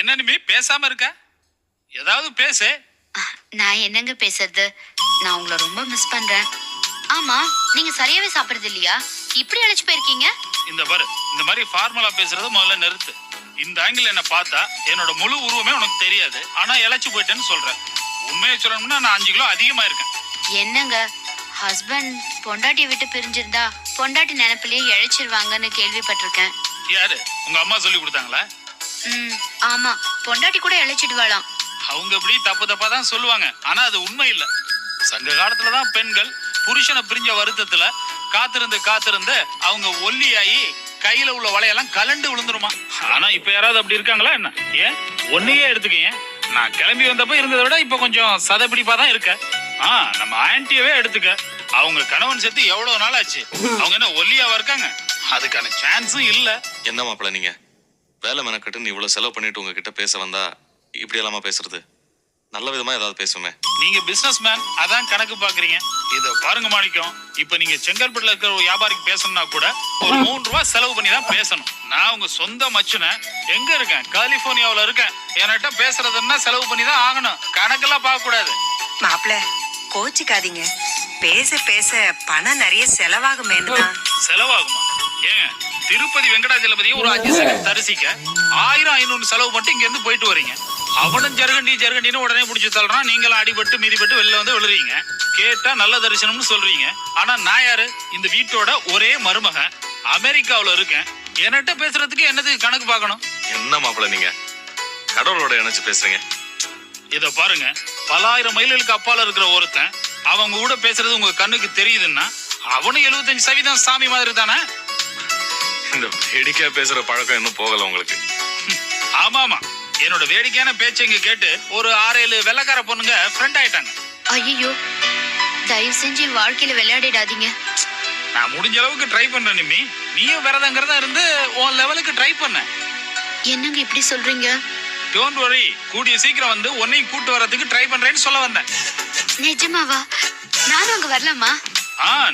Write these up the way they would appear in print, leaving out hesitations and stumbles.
என்ன நிமி பேசாம இருக்க? ஏதாவது பேசு. நான் என்னங்க பேசுறது? நான் உங்களை ரொம்ப மிஸ் பண்றேன். ஆமா, நீங்க சரியாவே சாப்பிடுறது இல்லையா? இப்படி அழைச்சு போயிருக்கீங்க. இந்த பாரு, இந்த மாதிரி ஃபார்மலா பேசுறது முதல்ல நிறுத்து. இந்த ஆங்கிள் என்ன பார்த்தா என்னோட முழு உருவமே உனக்கு தெரியாது. ஆனா இழைச்சு போயிட்டேன்னு சொல்றேன். உண்மையை சொல்லணும்னா நான் 5 கிலோ அதிகமா இருக்கேன். என்னங்க, ஹஸ்பண்ட் பொண்டாட்டியை விட்டு பிரிஞ்சிருந்தா பொண்டாட்டி நினைப்பிலேயே இழைச்சிருவாங்கன்னு கேள்விப்பட்டிருக்கேன். யாரு? உங்க அம்மா சொல்லி கொடுத்தாங்களா? ஆமா, பொண்டாட்டி கூட இழைச்சிடுவாளாம். அவங்க இப்படி தப்பு தப்பா தான் சொல்லுவாங்க. ஆனா அது உண்மை இல்ல. சங்க காலத்துலதான் பெண்கள் புருஷனை பிரிஞ்ச வருத்தத்துல காத்திருந்து அவங்க ஒல்லியாயி கையில உள்ள வலையெல்லாம் கலண்டு விழுந்துருமா. ஆனா இப்ப யாராவது அப்படி இருக்காங்களா என்ன? ஏன் ஒன்னையே எடுத்துக்கீங்க. நான் கிளம்பி வந்தப்ப இருந்ததை விட இப்ப கொஞ்சம் சதப்பிடிப்பா தான் இருக்க. நம்ம ஆன்டியவே எடுத்துக்க. அவங்க கணவன் சேர்த்து எவ்வளவு நாள் ஆச்சு. அவங்க என்ன ஒல்லியாவா இருக்காங்க? அதுக்கான சான்ஸும் இல்ல. என்ன மாப்பிள்ள நீங்க வேலை மெனக்கட்டு இவ்வளவு செலவு பண்ணிட்டு உங்ககிட்ட பேச வந்தா இப்படி எல்லாமா பேசுறது? நல்ல விதமா ஏதாவது பேசுமே. நீங்க பிசினஸ் மேன், அதான் கணக்கு பாக்குறீங்க. இத பாருங்க மாணிக்கம், இப்ப நீங்க செங்கல்பட்டுல இருக்கிற ஒரு வியாபாரிக்கு பேசணும்னா கூட ஒரு 3 ரூபாய் செலவு பண்ணி தான் பேசணும். நான் உங்க சொந்த மச்சுன எங்க இருக்கேன்? கலிபோர்னியாவுல இருக்கேன். என்கிட்ட பேசுறதுன்னா செலவு பண்ணி தான் ஆகணும். கணக்கெல்லாம் பார்க்க கூடாது. மாப்பிள்ள கோச்சிக்காதீங்க. பேச பேச பணம் நிறைய செலவாகுமேன்னு. செலவாகுமா? ஏன் திருப்பதி வெங்கடாஜலபதியை ஒரு 5 செகண்ட் தரிசிக்க 1000-500 செலவு பண்ணிட்டு இங்க இருந்து போயிட்டு வரீங்க. அவனும் ஜருகண்டின்னு உடனே முடிச்சு தள்ளுறான். நீங்களும் அடிபட்டு மிதிப்பட்டு வெளில வந்து விழுறீங்க. கேட்டா நல்ல தரிசனம்னு சொல்றீங்க. ஆனா நான் யாரு? இந்த வீட்டோட ஒரே மருமகன். அமெரிக்காவுல இருக்கேன். என்கிட்ட பேசுறதுக்கு என்னதுக்கு கணக்கு பார்க்கணும்? என்ன மாப்பிள்ள நீங்க கடவுளோட இணைச்சு பேசுறீங்க? இத பாருங்க, பல ஆயிரம் மைல்களுக்கு அப்பால இருக்கிற ஒருத்தன் அவங்க கூட பேசுறது உங்க கண்ணுக்கு தெரியுதுன்னா அவனும் 75% சாமி மாதிரி தானே. இந்த வேடிக்கையா பேசுற பழக்கம் இன்னும் போகல உங்களுக்கு? ஆமாமா, என்னோட வேடிக்கையான பேச்சை இங்க கேட்டு ஒரு 6-7 வெள்ளக்கார பொண்ணுங்க ஃப்ரெண்ட் ஆயிட்டாங்க. ஐயோ, தயவு செஞ்சு வாழ்க்கையில விளையாடிடாதீங்க. நான் முடிஞ்ச அளவுக்கு ட்ரை பண்றேன் நிம்மி. நீயும் விரதங்கிறதா இருந்து உன் லெவலுக்கு ட்ரை பண்ண. என்னங்க இப்படி சொல்றீங்க? டோன்ட் வரி, கூடிய சீக்கிரம் வந்து உன்னையும் கூட்டு வரதுக்கு ட்ரை பண்றேன்னு சொல்ல வந்தேன். நிஜமாவா? நானும் அங்க வரலாமா?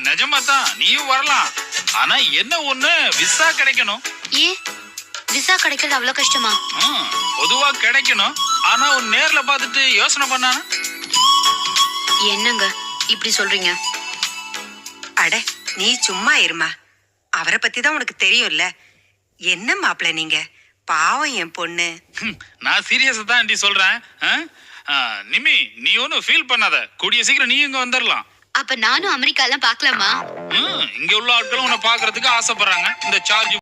நிஜமா தான், நீயும் வரலாம். ஆனா என்ன ஒண்ணு, விசா கிடைக்கணும். ஏன் விசா கிடைக்கிறது அவ்வளவு கஷ்டமா? பொதுவா கிடைக்கணும். ஆனா உன் நேர்ல பார்த்துட்டு யோசனை பண்ணானே. என்னங்க இப்படி சொல்றீங்க? அட நீ சும்மா இருமா. அவரை பத்தி தான் உனக்கு தெரியும்ல. என்ன மாப்பிள்ள நீங்க பாவம் என் பொண்ணு. நான் சீரியஸா தான் ஆண்டி சொல்றேன். நிமி, நீ ஒன்னும் ஃபீல் பண்ணாத. கூடிய சீக்கிரம் நீ இங்க வந்துடலாம். அப்ப நானும் அமெரிக்கா எல்லாம் பாக்கலாமா? இங்க உள்ள ஆட்களும் உன்னை பாக்குறதுக்கு ஆசைப்படுறாங்க. இந்த சார்ஜ்